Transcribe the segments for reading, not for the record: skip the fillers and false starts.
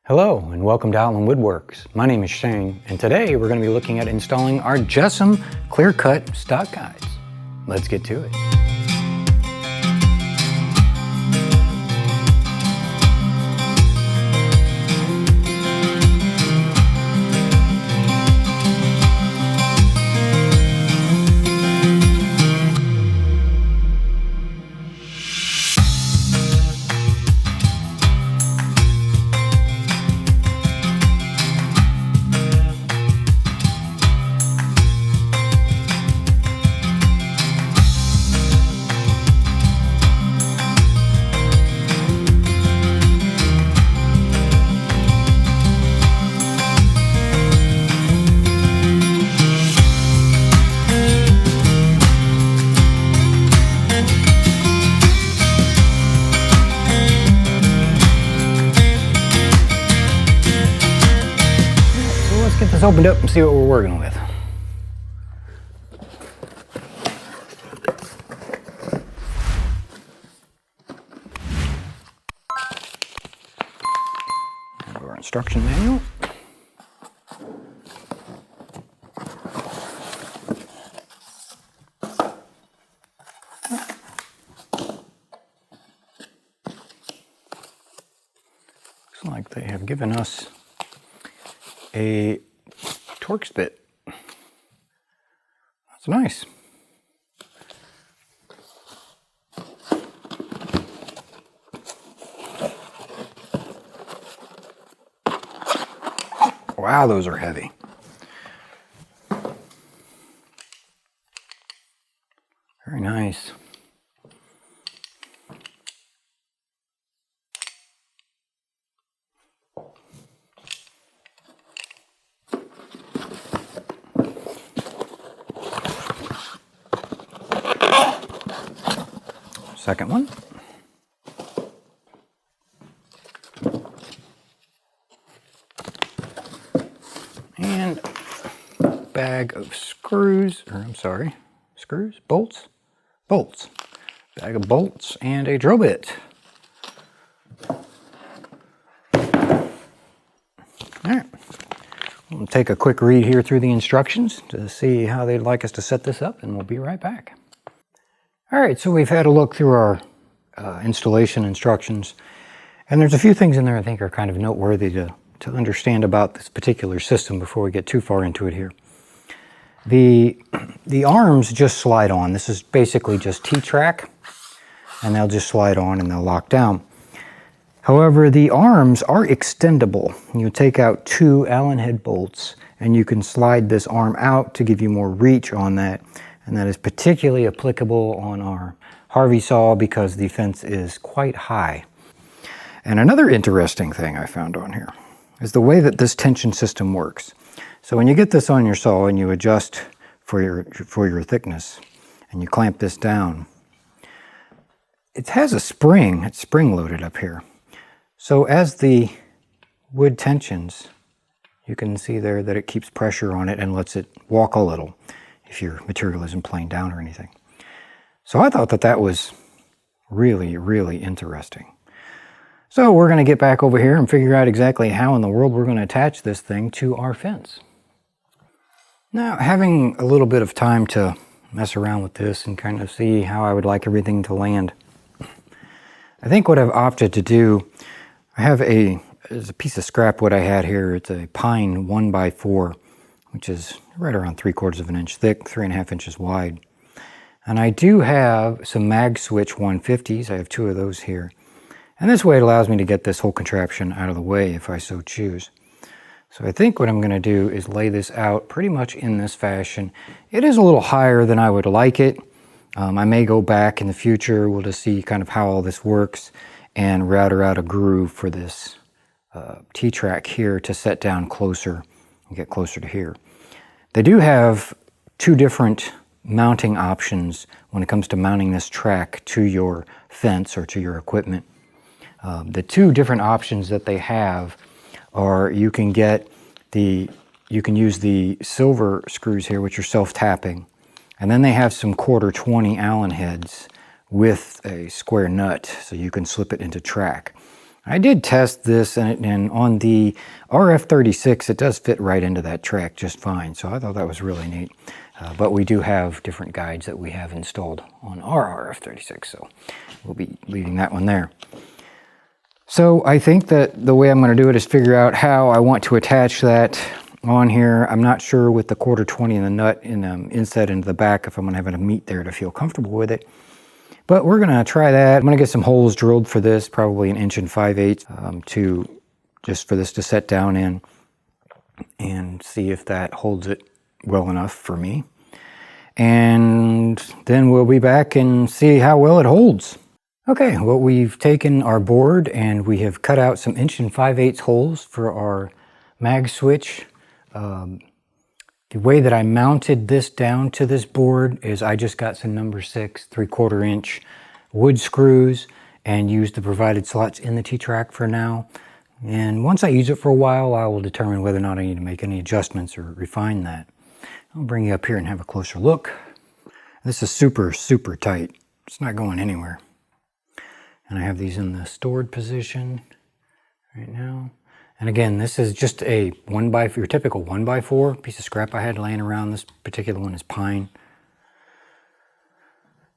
Hello and welcome to Outland Woodworks. My name is Shane and today we're going to be looking at installing our JessEm clear-cut stock guides. Let's get to it. Get this opened up and see what we're working with. And our instruction manual. Looks like they have given us a Torx bit. That's nice. Wow, those are heavy. Very nice. Second one. And bag of screws, or I'm sorry, screws, bolts, bag of bolts and a drill bit. All right, we'll take a quick read here through the instructions to see how they'd like us to set this up, and we'll be right back. All right, so we've had a look through our installation instructions, and there's a few things in there I think are kind of noteworthy to understand about this particular system before we get too far into it here. The arms just slide on. This is basically just T-track, and they'll just slide on and they'll lock down. However, the arms are extendable. You take out 2 Allen head bolts, and you can slide this arm out to give you more reach on that. And that is particularly applicable on our Harvey saw because the fence is quite high. And another interesting thing I found on here is the way that this tension system works. So when you get this on your saw and you adjust for your thickness and you clamp this down, it has a spring, it's spring loaded up here. So as the wood tensions, you can see there that it keeps pressure on it and lets it walk a little if your material isn't playing down or anything. So I thought that that was really, really interesting. So we're going to get back over here and figure out exactly how in the world we're going to attach this thing to our fence. Now, having a little bit of time to mess around with this and kind of see how I would like everything to land, I think what I've opted to do, I have there's a piece of scrap wood I had here. It's a pine 1x4, which is right around 3/4 of an inch thick, 3.5 inches wide. And I do have some mag switch 150s. I have 2 of those here. And this way it allows me to get this whole contraption out of the way if I so choose. So I think what I'm going to do is lay this out pretty much in this fashion. It is a little higher than I would like it. I may go back in the future. We'll just see kind of how all this works and router out a groove for this T-track here to set down closer and get closer to here. They do have 2 different mounting options when it comes to mounting this track to your fence or to your equipment. The 2 different options that they have are you can use the silver screws here, which are self-tapping, and then they have some 1/4 20 Allen heads with a square nut, so you can slip it into track. I did test this, and on the RF36, it does fit right into that track just fine. So I thought that was really neat. But we do have different guides that we have installed on our RF36, so we'll be leaving that one there. So I think that the way I'm going to do it is figure out how I want to attach that on here. I'm not sure with the 1/4 and the nut in inset into the back if I'm going to have a meet there to feel comfortable with it. But we're going to try that. I'm going to get some holes drilled for this, probably 1 5/8 just for this to set down in, and see if that holds it well enough for me. And then we'll be back and see how well it holds. Okay, well, we've taken our board and we have cut out some 1 5/8 holes for our mag switch. The way that I mounted this down to this board is I just got some number 6 3/4 inch wood screws and used the provided slots in the T-track for now. And once I use it for a while, I will determine whether or not I need to make any adjustments or refine that. I'll bring you up here and have a closer look. This is super, super tight. It's not going anywhere. And I have these in the stored position right now. And again, this is just a your typical 1x4 piece of scrap I had laying around. This particular one is pine.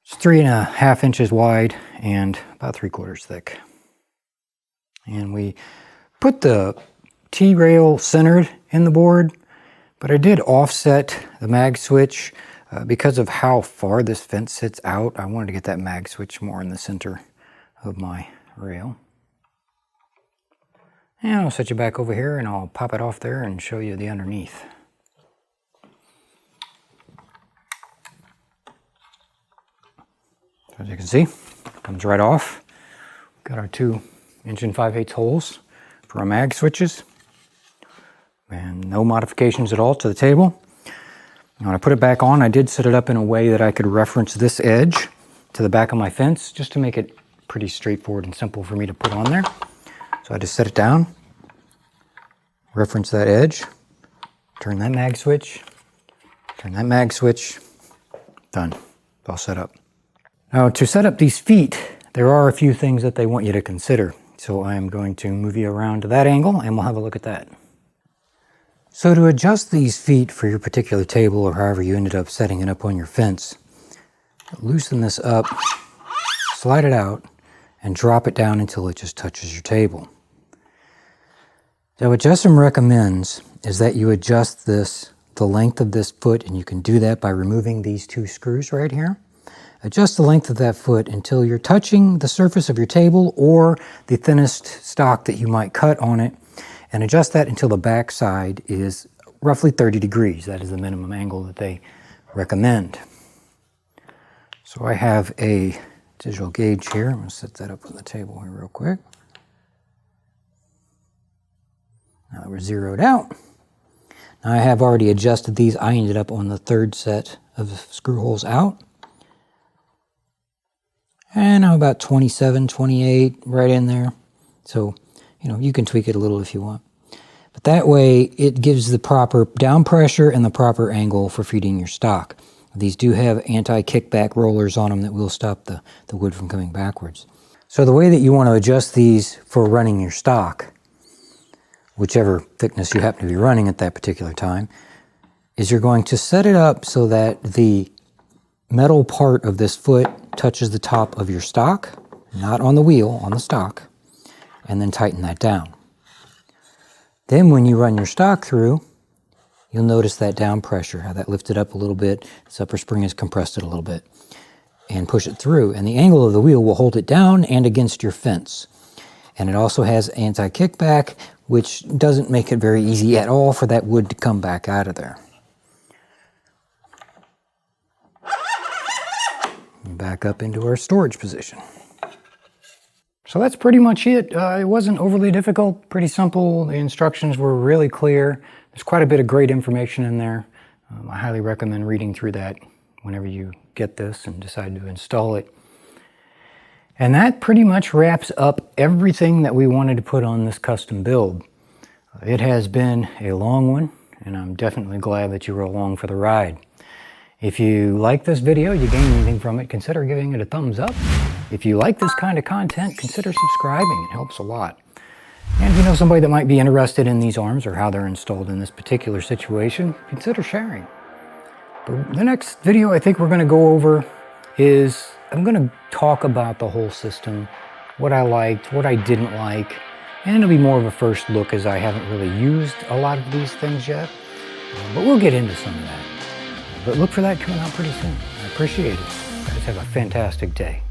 It's 3.5 inches wide and about 3/4 thick. And we put the T-rail centered in the board, but I did offset the mag switch because of how far this fence sits out. I wanted to get that mag switch more in the center of my rail. And I'll set you back over here and I'll pop it off there and show you the underneath. As you can see, comes right off. Got our 2 5/8 holes for our mag switches. And no modifications at all to the table. When I put it back on, I did set it up in a way that I could reference this edge to the back of my fence, just to make it pretty straightforward and simple for me to put on there. So I just set it down, reference that edge, turn that mag switch, turn that mag switch, done. It's all set up. Now to set up these feet, there are a few things that they want you to consider. So I'm going to move you around to that angle and we'll have a look at that. So to adjust these feet for your particular table or however you ended up setting it up on your fence, loosen this up, slide it out, and drop it down until it just touches your table. So what JessEm recommends is that you adjust the length of this foot, and you can do that by removing these 2 screws right here. Adjust the length of that foot until you're touching the surface of your table or the thinnest stock that you might cut on it, and adjust that until the back side is roughly 30 degrees. That is the minimum angle that they recommend. So I have a digital gauge here. I'm going to set that up on the table here real quick. Now that we're zeroed out. Now I have already adjusted these. I ended up on the 3rd set of screw holes out. And I'm about 27, 28 right in there. So, you can tweak it a little if you want. But that way it gives the proper down pressure and the proper angle for feeding your stock. These do have anti-kickback rollers on them that will stop the wood from coming backwards. So the way that you want to adjust these for running your stock, whichever thickness you happen to be running at that particular time, is you're going to set it up so that the metal part of this foot touches the top of your stock, not on the wheel, on the stock, and then tighten that down. Then when you run your stock through, you'll notice that down pressure, how that lifted up a little bit. This upper spring has compressed it a little bit. And push it through. And the angle of the wheel will hold it down and against your fence. And it also has anti-kickback, which doesn't make it very easy at all for that wood to come back out of there. Back up into our storage position. So that's pretty much it. It wasn't overly difficult, pretty simple. The instructions were really clear. There's quite a bit of great information in there. I highly recommend reading through that whenever you get this and decide to install it. And that pretty much wraps up everything that we wanted to put on this custom build. It has been a long one, and I'm definitely glad that you were along for the ride. If you like this video, you gained anything from it, consider giving it a thumbs up. If you like this kind of content, consider subscribing. It helps a lot. And if you know somebody that might be interested in these arms or how they're installed in this particular situation, consider sharing. But the next video I think we're going to go over is I'm going to talk about the whole system, what I liked, what I didn't like, and it'll be more of a first look as I haven't really used a lot of these things yet. But we'll get into some of that. But look for that coming out pretty soon. I appreciate it. You guys have a fantastic day.